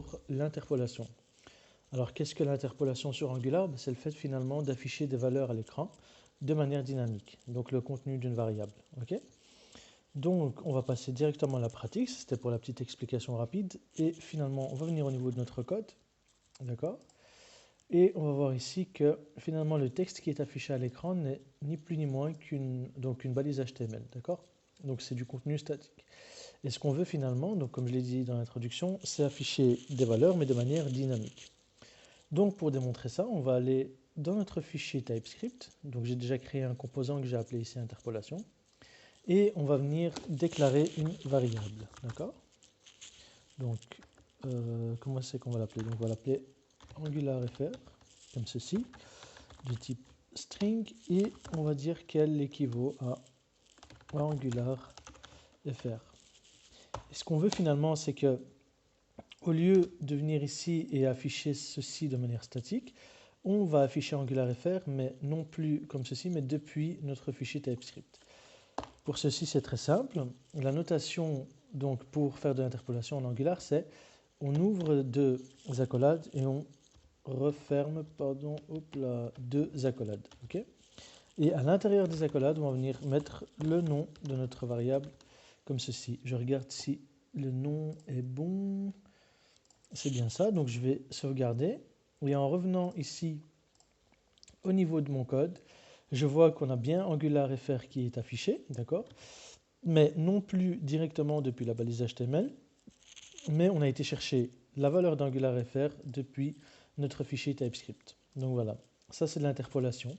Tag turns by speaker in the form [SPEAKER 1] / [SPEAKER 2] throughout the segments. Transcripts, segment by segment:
[SPEAKER 1] sur l'interpolation. Alors, qu'est-ce que l'interpolation sur Angular? C'est le fait finalement d'afficher des valeurs à l'écran de manière dynamique, donc le contenu d'une variable. Okay, donc, on va passer directement à la pratique, c'était pour la petite explication rapide, et finalement, on va venir au niveau de notre code, d'accord? Et on va voir ici que finalement, le texte qui est affiché à l'écran n'est ni plus ni moins qu'une balise HTML, d'accord? Donc, c'est du contenu statique. Et ce qu'on veut finalement, donc comme je l'ai dit dans l'introduction, c'est afficher des valeurs, mais de manière dynamique. Donc pour démontrer ça, on va aller dans notre fichier TypeScript. Donc j'ai déjà créé un composant que j'ai appelé ici interpolation. Et on va venir déclarer une variable. D'accord? Donc, comment c'est qu'on va l'appeler? Donc on va l'appeler AngularFR, comme ceci, de type string, et on va dire qu'elle équivaut à AngularFR. Et ce qu'on veut finalement, c'est que au lieu de venir ici et afficher ceci de manière statique, on va afficher AngularFR, mais non plus comme ceci, mais depuis notre fichier TypeScript. Pour ceci, c'est très simple. La notation donc, pour faire de l'interpolation en Angular, c'est on ouvre deux accolades et on referme deux accolades. Okay, et à l'intérieur des accolades, on va venir mettre le nom de notre variable comme ceci. Je regarde si le nom est bon. C'est bien ça, donc je vais sauvegarder. Et en revenant ici au niveau de mon code, je vois qu'on a bien AngularFR qui est affiché, d'accord? Mais non plus directement depuis la balise HTML, mais on a été chercher la valeur d'AngularFR depuis notre fichier TypeScript. Donc voilà, ça c'est de l'interpolation.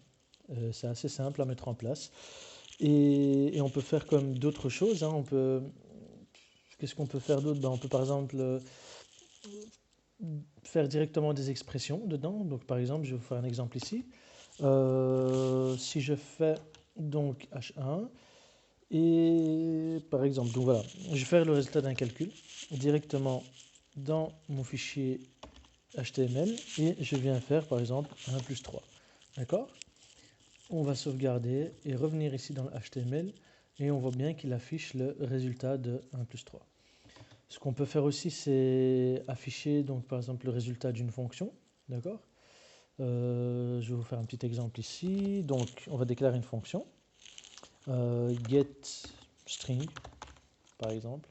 [SPEAKER 1] C'est assez simple à mettre en place. Et on peut faire comme d'autres choses. Hein. Qu'est-ce qu'on peut faire d'autre? On peut par exemple faire directement des expressions dedans. Donc par exemple, je vais vous faire un exemple ici. Si je fais donc H1 et par exemple, donc voilà, je vais faire le résultat d'un calcul directement dans mon fichier HTML et je viens faire par exemple 1 plus 3. D'accord? On va sauvegarder et revenir ici dans le HTML et on voit bien qu'il affiche le résultat de 1 plus 3. Ce qu'on peut faire aussi, c'est afficher donc par exemple le résultat d'une fonction. D'accord? Je vais vous faire un petit exemple ici. Donc, on va déclarer une fonction getString, par exemple,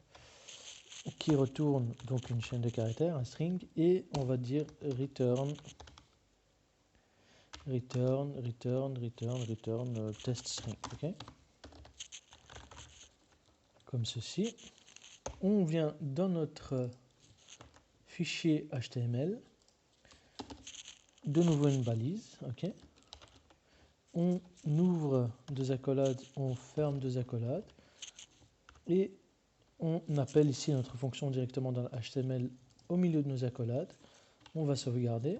[SPEAKER 1] qui retourne donc une chaîne de caractères, un string, et on va dire return test string. Okay, comme ceci. On vient dans notre fichier HTML, de nouveau une balise. Okay, on ouvre deux accolades, on ferme deux accolades, et on appelle ici notre fonction directement dans le HTML au milieu de nos accolades. On va sauvegarder.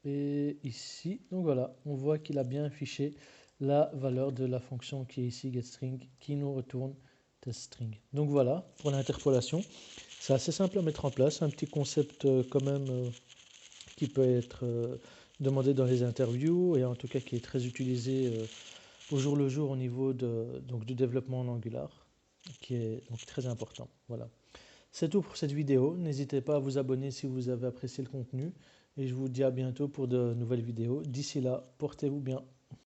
[SPEAKER 1] Et ici, donc voilà, on voit qu'il a bien affiché la valeur de la fonction qui est ici getString, qui nous retourne testString. Donc voilà, pour l'interpolation, c'est assez simple à mettre en place, un petit concept quand même qui peut être demandé dans les interviews et en tout cas qui est très utilisé au jour le jour au niveau du développement en Angular, qui est donc très important. Voilà. C'est tout pour cette vidéo. N'hésitez pas à vous abonner si vous avez apprécié le contenu. Et je vous dis à bientôt pour de nouvelles vidéos. D'ici là, portez-vous bien.